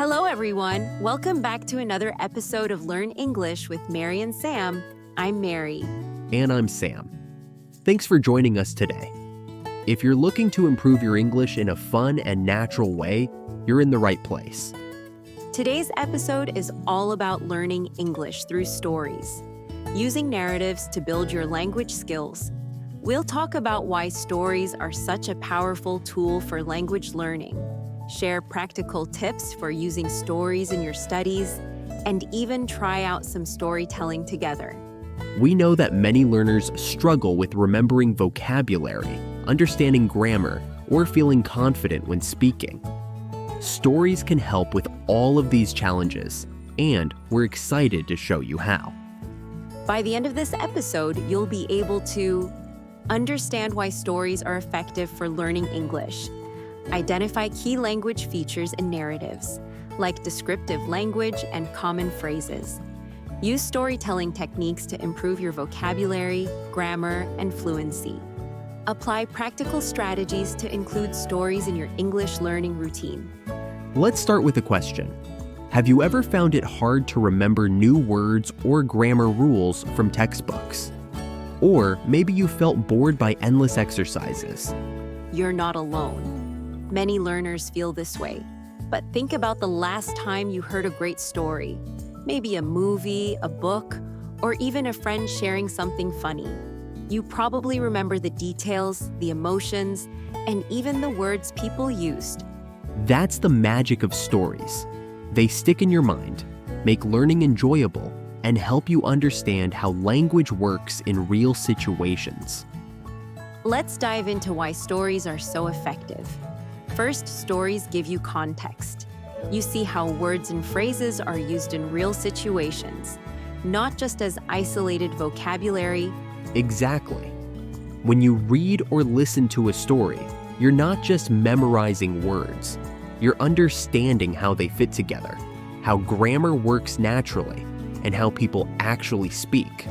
Hello, everyone. Welcome back to another episode of Learn English with Mary and Sam. I'm Mary. And I'm Sam. Thanks for joining us today. If you're looking to improve your English in a fun and natural way, you're in the right place. Today's episode is all about learning English through stories, using narratives to build your language skills. We'll talk about why stories are such a powerful tool for language learning, share practical tips for using stories in your studies, and even try out some storytelling together. We know that many learners struggle with remembering vocabulary, understanding grammar, or feeling confident when speaking. Stories can help with all of these challenges, and we're excited to show you how. By the end of this episode, you'll be able to understand why stories are effective for learning English, identify key language features and narratives, like descriptive language and common phrases. Use storytelling techniques to improve your vocabulary, grammar, and fluency. Apply practical strategies to include stories in your English learning routine. Let's start with a question. Have you ever found it hard to remember new words or grammar rules from textbooks? Or maybe you felt bored by endless exercises. You're not alone. Many learners feel this way. But think about the last time you heard a great story. Maybe a movie, a book, or even a friend sharing something funny. You probably remember the details, the emotions, and even the words people used. That's the magic of stories. They stick in your mind, make learning enjoyable, and help you understand how language works in real situations. Let's dive into why stories are so effective. First, stories give you context. You see how words and phrases are used in real situations, not just as isolated vocabulary. Exactly. When you read or listen to a story, you're not just memorizing words. You're understanding how they fit together, how grammar works naturally, and how people actually speak.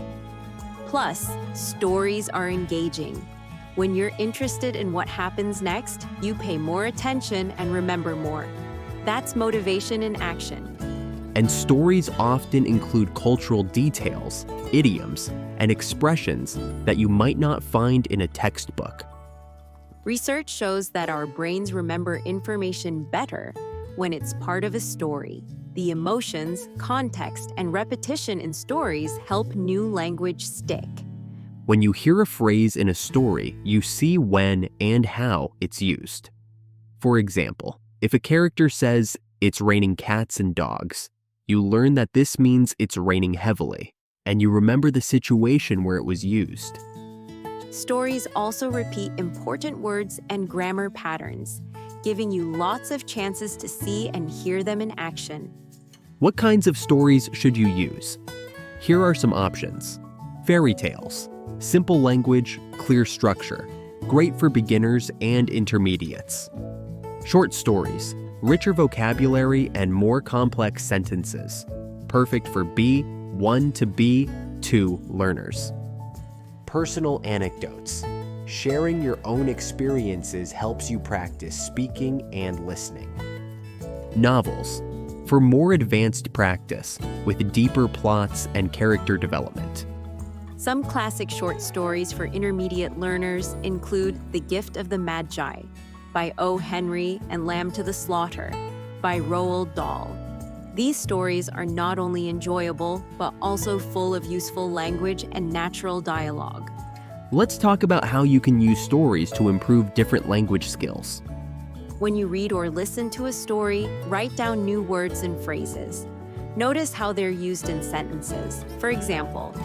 Plus, stories are engaging. When you're interested in what happens next, you pay more attention and remember more. That's motivation in action. And stories often include cultural details, idioms, and expressions that you might not find in a textbook. Research shows that our brains remember information better when it's part of a story. The emotions, context, and repetition in stories help new language stick. When you hear a phrase in a story, you see when and how it's used. For example, if a character says, "It's raining cats and dogs," you learn that this means it's raining heavily, and you remember the situation where it was used. Stories also repeat important words and grammar patterns, giving you lots of chances to see and hear them in action. What kinds of stories should you use? Here are some options. Fairy tales. Simple language, clear structure. Great for beginners and intermediates. Short stories. Richer vocabulary and more complex sentences. Perfect for B1 to B2 learners. Personal anecdotes. Sharing your own experiences helps you practice speaking and listening. Novels. For more advanced practice with deeper plots and character development. Some classic short stories for intermediate learners include The Gift of the Magi by O. Henry and Lamb to the Slaughter by Roald Dahl. These stories are not only enjoyable, but also full of useful language and natural dialogue. Let's talk about how you can use stories to improve different language skills. When you read or listen to a story, write down new words and phrases. Notice how they're used in sentences. For example,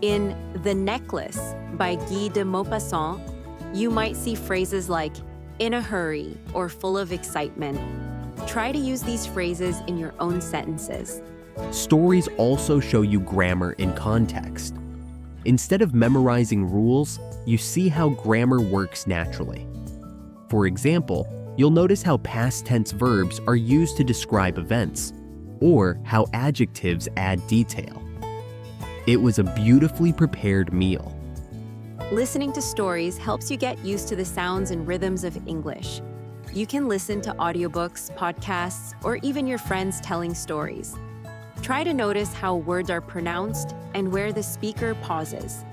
in The Necklace by Guy de Maupassant, you might see phrases like in a hurry or full of excitement. Try to use these phrases in your own sentences. Stories also show you grammar in context. Instead of memorizing rules, you see how grammar works naturally. For example, you'll notice how past tense verbs are used to describe events, or how adjectives add detail. It was a beautifully prepared meal. Listening to stories helps you get used to the sounds and rhythms of English. You can listen to audiobooks, podcasts, or even your friends telling stories. Try to notice how words are pronounced and where the speaker pauses.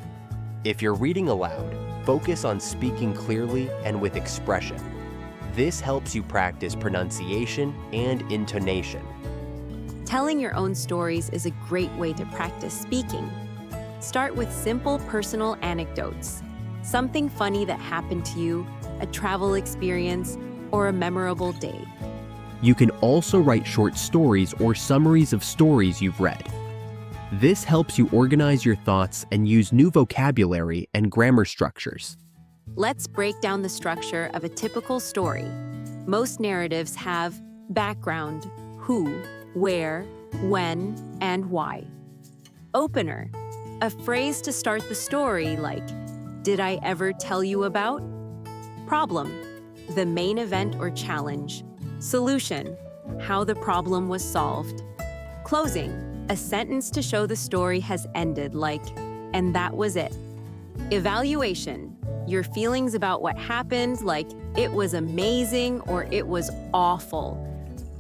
If you're reading aloud, focus on speaking clearly and with expression. This helps you practice pronunciation and intonation. Telling your own stories is a great way to practice speaking. Start with simple personal anecdotes. Something funny that happened to you, a travel experience, or a memorable day. You can also write short stories or summaries of stories you've read. This helps you organize your thoughts and use new vocabulary and grammar structures. Let's break down the structure of a typical story. Most narratives have background, who, where, when, and why. Opener, a phrase to start the story like, "Did I ever tell you about?" Problem, the main event or challenge. Solution, how the problem was solved. Closing, a sentence to show the story has ended like, "And that was it." Evaluation, your feelings about what happened like, "It was amazing" or "It was awful."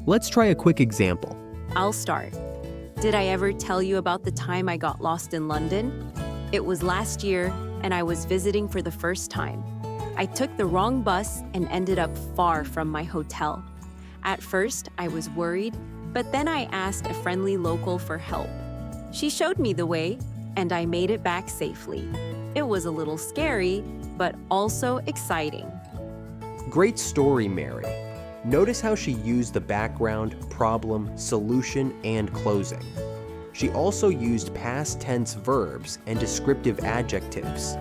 Let's try a quick example. I'll start. Did I ever tell you about the time I got lost in London? It was last year, and I was visiting for the first time. I took the wrong bus and ended up far from my hotel. At first, I was worried, but then I asked a friendly local for help. She showed me the way, and I made it back safely. It was a little scary, but also exciting. Great story, Mary. Notice how she used the background, problem, solution, and closing. She also used past tense verbs and descriptive adjectives.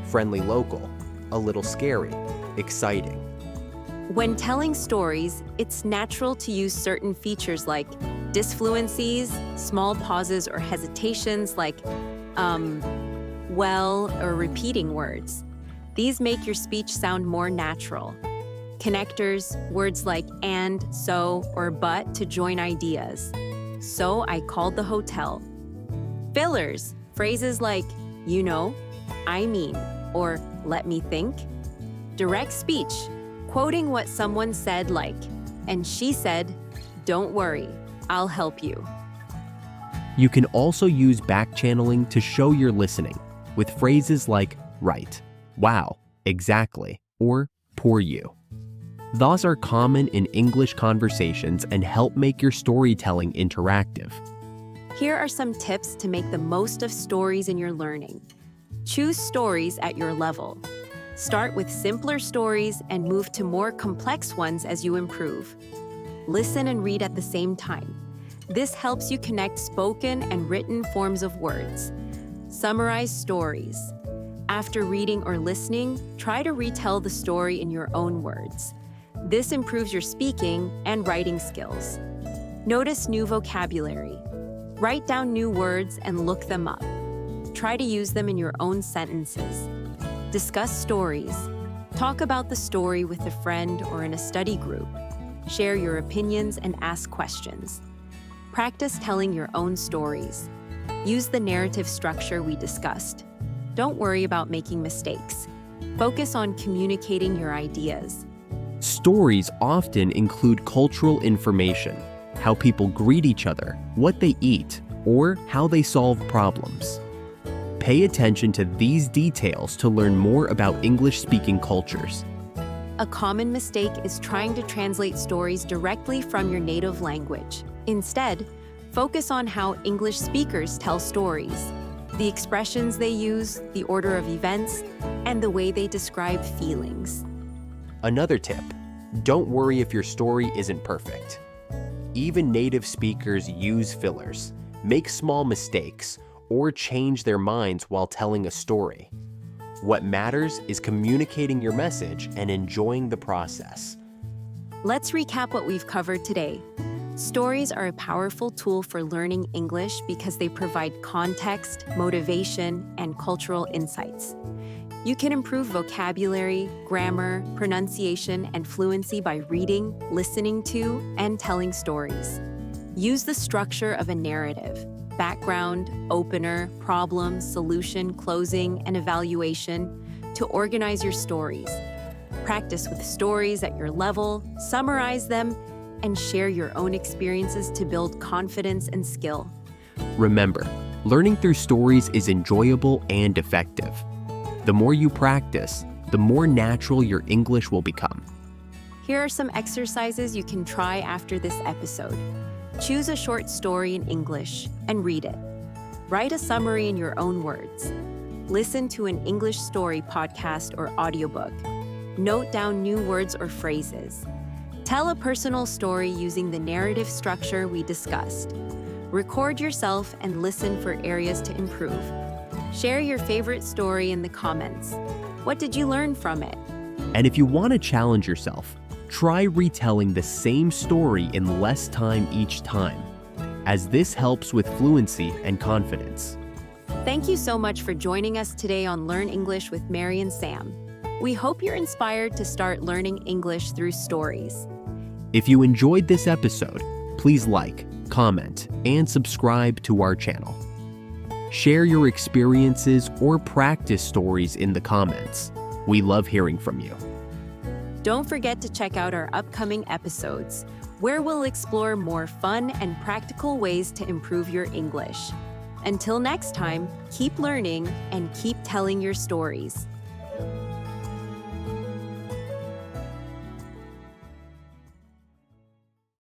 Friendly local, a little scary, exciting. When telling stories, it's natural to use certain features like disfluencies, small pauses or hesitations like well, or repeating words. These make your speech sound more natural. Connectors, words like and, so, or but to join ideas. So I called the hotel. Fillers, phrases like, you know, I mean, or let me think. Direct speech, quoting what someone said like, and she said, don't worry, I'll help you. You can also use back-channeling to show you're listening, with phrases like right, wow, exactly, or poor you. Those are common in English conversations and help make your storytelling interactive. Here are some tips to make the most of stories in your learning. Choose stories at your level. Start with simpler stories and move to more complex ones as you improve. Listen and read at the same time. This helps you connect spoken and written forms of words. Summarize stories. After reading or listening, try to retell the story in your own words. This improves your speaking and writing skills. Notice new vocabulary. Write down new words and look them up. Try to use them in your own sentences. Discuss stories. Talk about the story with a friend or in a study group. Share your opinions and ask questions. Practice telling your own stories. Use the narrative structure we discussed. Don't worry about making mistakes. Focus on communicating your ideas. Stories often include cultural information, how people greet each other, what they eat, or how they solve problems. Pay attention to these details to learn more about English-speaking cultures. A common mistake is trying to translate stories directly from your native language. Instead, focus on how English speakers tell stories, the expressions they use, the order of events, and the way they describe feelings. Another tip, don't worry if your story isn't perfect. Even native speakers use fillers, make small mistakes, or change their minds while telling a story. What matters is communicating your message and enjoying the process. Let's recap what we've covered today. Stories are a powerful tool for learning English because they provide context, motivation, and cultural insights. You can improve vocabulary, grammar, pronunciation, and fluency by reading, listening to, and telling stories. Use the structure of a narrative: background, opener, problem, solution, closing, and evaluation to organize your stories. Practice with stories at your level, summarize them, and share your own experiences to build confidence and skill. Remember, learning through stories is enjoyable and effective. The more you practice, the more natural your English will become. Here are some exercises you can try after this episode. Choose a short story in English and read it. Write a summary in your own words. Listen to an English story podcast or audiobook. Note down new words or phrases. Tell a personal story using the narrative structure we discussed. Record yourself and listen for areas to improve. Share your favorite story in the comments. What did you learn from it? And if you want to challenge yourself, try retelling the same story in less time each time, as this helps with fluency and confidence. Thank you so much for joining us today on Learn English with Mary and Sam. We hope you're inspired to start learning English through stories. If you enjoyed this episode, please like, comment, and subscribe to our channel. Share your experiences or practice stories in the comments. We love hearing from you. Don't forget to check out our upcoming episodes, where we'll explore more fun and practical ways to improve your English. Until next time, keep learning and keep telling your stories.